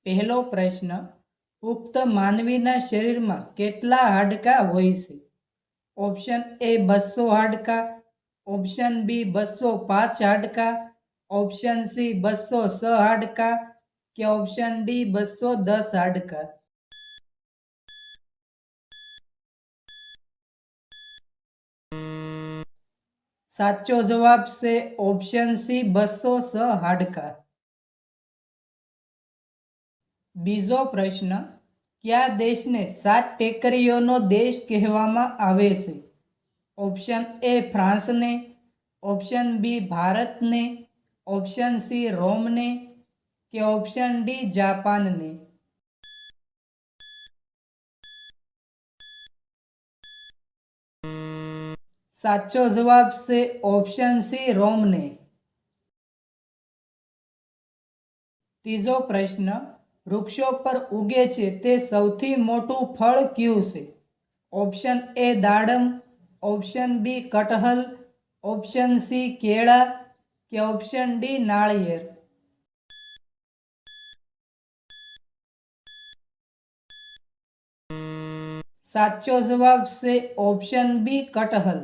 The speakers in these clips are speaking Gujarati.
પહેલો પ્રશ્ન, પુખ્ત માનવીના શરીરમાં કેટલા હાડકાં હોય છે? ઓપ્શન એ 200 હાડકાં, ઓપ્શન બી 205 હાડકાં, ઓપ્શન સી 206 હાડકાં કે ઓપ્શન ડી 210 હાડકાં. સાચો જવાબ છે ઓપ્શન સી 206 હાડકાં. બીજો પ્રશ્ન, કયા દેશને 7 ટેકરીઓનો દેશ કહેવામાં આવે છે? ઓપ્શન એ ફ્રાન્સને, ઓપ્શન બી ભારતને, ઓપ્શન સી રોમને કે ઓપ્શન ડી જાપાનને. સાચો જવાબ છે ઓપ્શન સી રોમને. ત્રીજો પ્રશ્ન, વૃક્ષો પર ઉગે છે તે સૌથી મોટું ફળ કયું છે? ઓપ્શન એ દાડમ, ઓપ્શન બી કટહલ, ઓપ્શન સી કેળા કે ઓપ્શન ડી નાળિયેર. સાચો જવાબ છે ઓપ્શન બી કટહલ.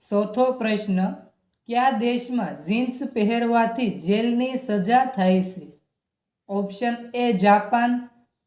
ચોથો પ્રશ્ન, કયા દેશમાં જીન્સ પહેરવાથી જેલની સજા થાય છે? Option A Japan,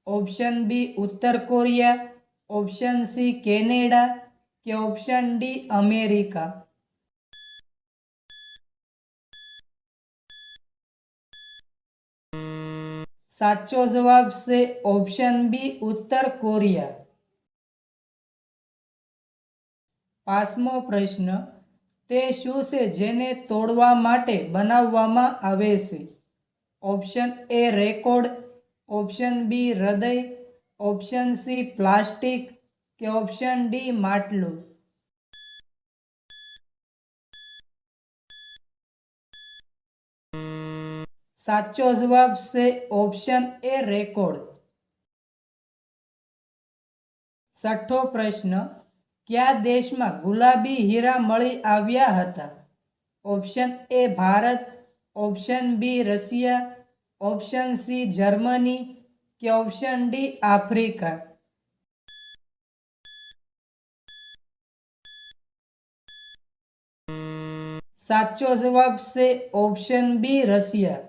option B ઉત્તર કોરિયા, ઓપ્શન સી કેનેડા કે ઓપ્શન ડી અમેરિકા. સાચો જવાબ છે ઓપ્શન બી ઉત્તર કોરિયા. પાંચમો પ્રશ્ન, તે શું છે જેને તોડવા માટે બનાવવામાં આવે છે? Option A record, option B હૃદય, ઓપ્શન સી પ્લાસ્ટિક કે ઓપ્શન ડી માટલું. સાચો જવાબ છે ઓપ્શન એ રેકોર્ડ. છઠ્ઠો પ્રશ્ન, કયા દેશમાં ગુલાબી હીરા મળી આવ્યા હતા? Option A Bharat, option B Russia, option C Germany કે ઓપ્શન ડી આફ્રિકા. સાચો જવાબ છે ઓપ્શન બી રશિયા.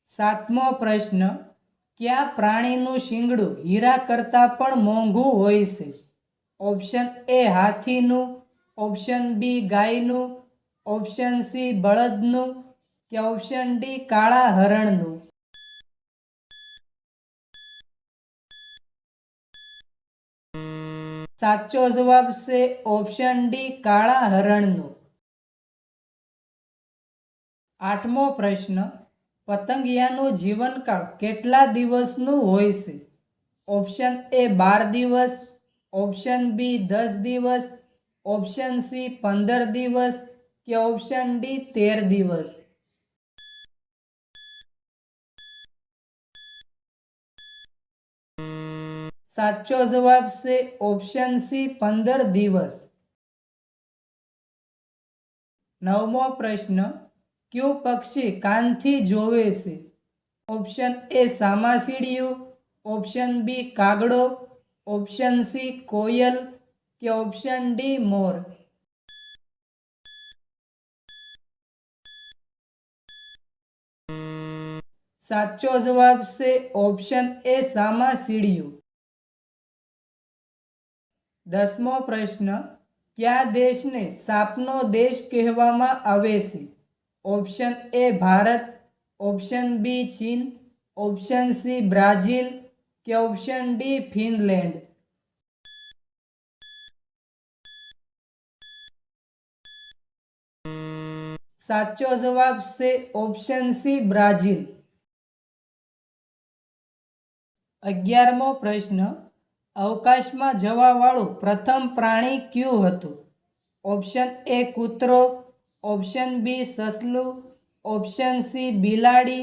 સાતમો પ્રશ્ન, કયા પ્રાણીનું શિંગડું હીરા કરતાં પણ મોંઘું હોય છે? ઓપ્શન એ હાથીનું, ઓપ્શન બી ગાયનું, ઓપ્શન સી બળદનું કે ઓપ્શન ડી કાળા હરણનું. સાચો જવાબ છે ઓપ્શન ડી કાળા હરણનું. આઠમો પ્રશ્ન, પતંગિયાનું જીવનકાળ કેટલા દિવસનું હોય છે? ઓપ્શન એ 12 દિવસ, ઓપ્શન બી 10 દિવસ, ઓપ્શન સી 15 દિવસ કે ઓપ્શન ડી 13 દિવસ. સાચો જવાબ છે ઓપ્શન સી 15 દિવસ. નવમો પ્રશ્ન, કયું પક્ષી કાનથી જોવે છે? ઓપ્શન એ સામાસીડિયું, ઓપ્શન બી કાગડો, ઓપ્શન સી કોયલ કે ઓપ્શન ડી મોર. સાચો જવાબ છે ઓપ્શન એ સામાસીડિયું. દસમો પ્રશ્ન, કયા દેશને સાપનો દેશ કહેવામાં આવે છે? Option A Bharat, option B ચીન, ઓપ્શન સી બ્રાઝિલ કે ઓપ્શન ડી ફિનલેન્ડ. સાચો જવાબ છે ઓપ્શન સી બ્રાઝિલ. 11મો પ્રશ્ન, અવકાશમાં જવા વાળું પ્રથમ પ્રાણી કયું હતું? ઓપ્શન એ કૂતરો, ઓપ્શન બી સસલું, ઓપ્શન સી બિલાડી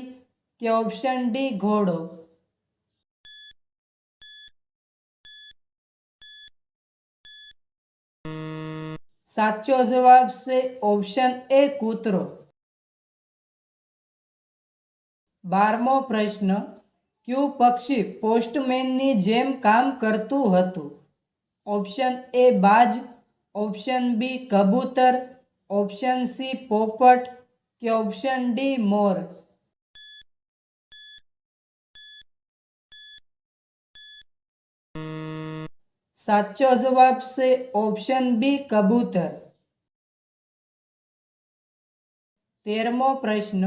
કે ઓપ્શન ડી ઘોડો. સાચો જવાબ છે ઓપ્શન એ કૂતરો. 12મો પ્રશ્ન, કયું પક્ષી પોસ્ટમેનની જેમ કામ કરતું હતું? ઓપ્શન એ બાજ, ઓપ્શન બી કબૂતર, ઓપ્શન સી પોપટ કે ઓપ્શન ડી મોર. સાચો જવાબ છે ઓપ્શન બી કબૂતર. 13મો પ્રશ્ન,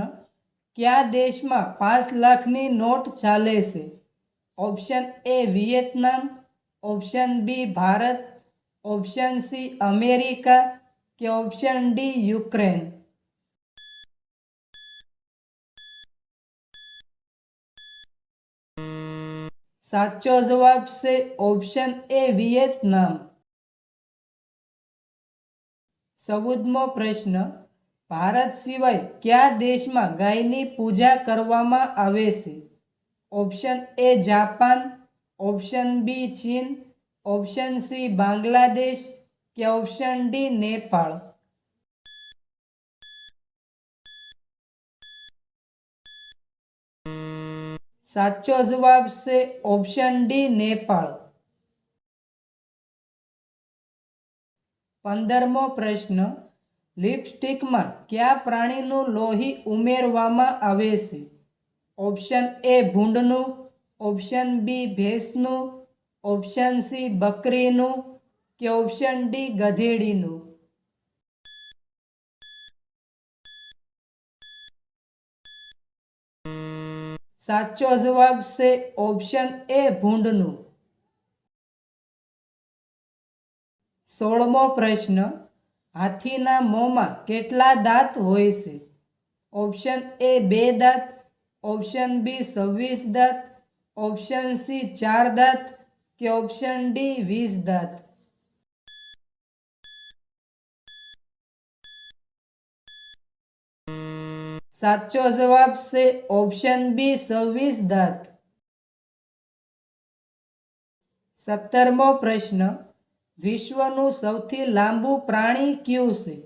કયા દેશમાં 5 લાખની નોટ ચાલે છે? Option A Vietnam, option B Bharat, option C America કે ઓપ્શન ડી યુક્રેન. સાચો જવાબ છે ઓપ્શન એ વિયેતનામ. 14મો પ્રશ્ન, ભારત સિવાય કયા દેશમાં ગાયની પૂજા કરવામાં આવે છે? Option A Japan, option B ચીન, ઓપ્શન સી બાંગ્લાદેશ કે ઓપ્શન ડી નેપાળ. સાચો જવાબ છે ઓપ્શન ડી નેપાળ. 15મો પ્રશ્ન, લિપસ્ટિકમાં કયા પ્રાણીનું લોહી ઉમેરવામાં આવે છે? ઓપ્શન એ ભૂંડનું, ઓપ્શન બી ભેંસનું, ઓપ્શન સી બકરીનું કે ઓપ્શન ડી ગધેડીનું. સાચો જવાબ છે ઓપ્શન એ ભૂંડનું. 16મો પ્રશ્ન, હાથીના મોંમાં કેટલા દાંત હોય છે? ઓપ્શન એ 2 દાંત, ઓપ્શન બી 26 દાંત, ઓપ્શન સી 4 દાંત કે ઓપ્શન ડી 20 દાંત. સાચો જવાબ છે ઓપ્શન બી 26 દાંત. 17મો પ્રશ્ન, વિશ્વનું સૌથી લાંબુ પ્રાણી કયું છે?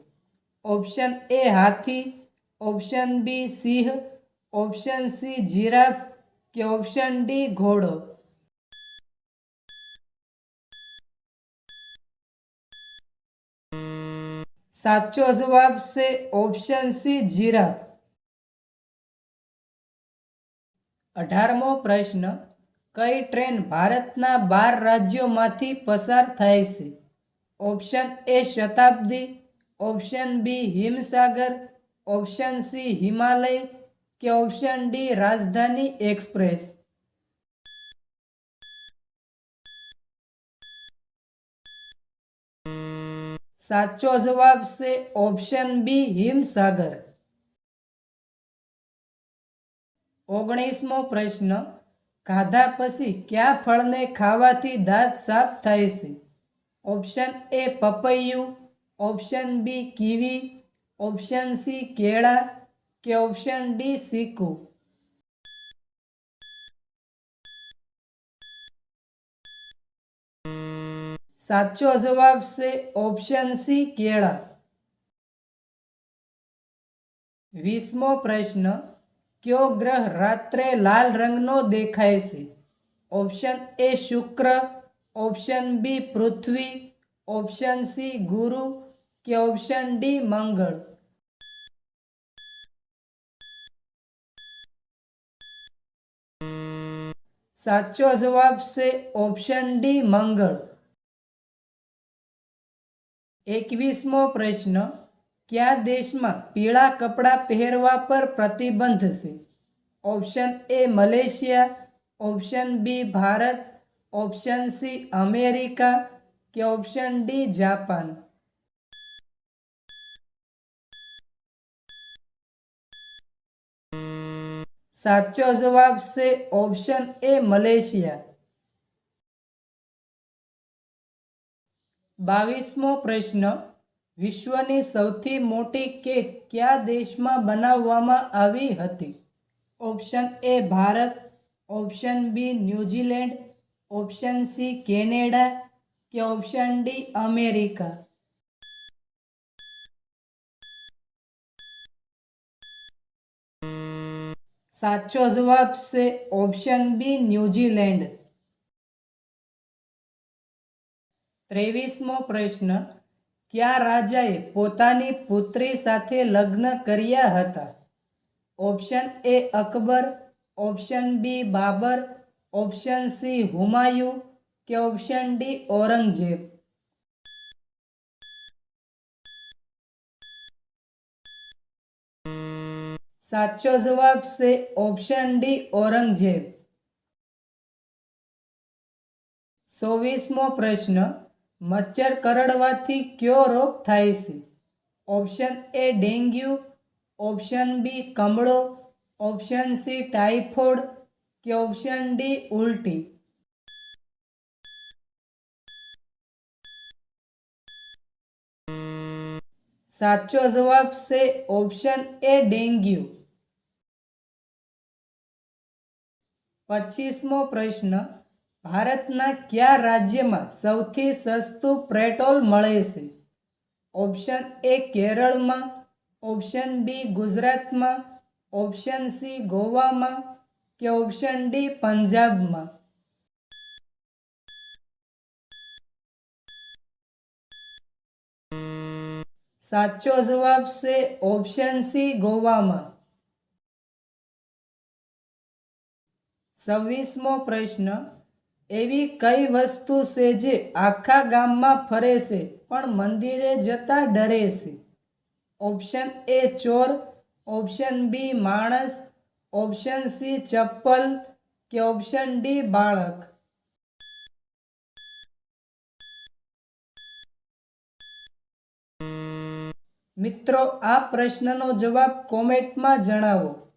ઓપ્શન એ હાથી, ઓપ્શન બી સિંહ, ઓપ્શન સી જીરાફ કે ઓપ્શન ડી ઘોડો. સાચો જવાબ છે ઓપ્શન સી જીરાફ. 18મો પ્રશ્ન, કઈ ટ્રેન ભારતના 12 રાજ્યોમાંથી પસાર થાય છે? Option A Shatabdi, option B Himsagar, option C Himalaya કે ઓપ્શન ડી રાજધાની એક્સપ્રેસ. સાચો જવાબ છે ઓપ્શન બી હિમસાગર. 19મો પ્રશ્ન, ખાધા પછી કયા ફળને ખાવાથી દાંત સાફ થાય છે? ઓપ્શન એ પપૈયું, option B kiwi, option C કેળા કે ઓપ્શન ડી ચીકુ. સાચો જવાબ છે ઓપ્શન સી કેળા. 20મો પ્રશ્ન, કયો ગ્રહ રાત્રે લાલ રંગનો દેખાય છે? ઓપ્શન એ શુક્ર, ઓપ્શન બી પૃથ્વી, ઓપ્શન સી ગુરુ કે ઓપ્શન ડી મંગળ. સાચો જવાબ છે ઓપ્શન ડી મંગળ. 21મો પ્રશ્ન, કયા દેશમાં પીળા કપડાં પહેરવા પર પ્રતિબંધ છે? Option A Malaysia, option B Bharat, option C America કે ઓપ્શન ડી જાપાન. સાચો જવાબ છે ઓપ્શન એ મલેશિયા. 22મો પ્રશ્ન, વિશ્વની સૌથી મોટી કેક કયા દેશમાં બનાવવામાં આવી હતી? Option A Bharat, option B New Zealand, option C Canada કે ઓપ્શન ડી અમેરિકા. સાચો જવાબ છે ઓપ્શન બી ન્યૂઝીલેન્ડ. 23મો પ્રશ્ન. કયા રાજાએ પોતાની પુત્રી સાથે લગ્ન કર્યા હતા? Option A Akbar, option B Babur, option C Humayun કે ઓપ્શન ડી ઔરંગઝેબ. સાચો જવાબ છે ઓપ્શન ડી ઔરંગઝેબ. 24મો પ્રશ્ન. મચ્છર કરડવાથી કયો રોગ થાય છે? Option A dengue, option B કમળો, ઓપ્શન સી ટાઇફોઇડ કે ઓપ્શન ડી ઉલટી. સાચો જવાબ છે ઓપ્શન એ ડેન્ગ્યુ. 25મો પ્રશ્ન. ભારતના કયા રાજ્યમાં સૌથી સસ્તું પેટ્રોલ મળે છે? ઓપ્શન એ કેરળમાં, ઓપ્શન બી ગુજરાતમાં, ઓપ્શન સી ગોવામાં કે ઓપ્શન ડી પંજાબમાં. સાચો જવાબ છે ઓપ્શન સી ગોવામાં. 26મો પ્રશ્ન. એવી કઈ વસ્તુ છે જે આખા ગામમાં ફરે છે પણ મંદિરે જતા ડરે છે? ઓપ્શન એ ચોર, ઓપ્શન બી માણસ, ઓપ્શન સી ચપ્પલ કે ઓપ્શન ડી બાળક. મિત્રો, આ પ્રશ્નનો જવાબ કોમેન્ટમાં જણાવો.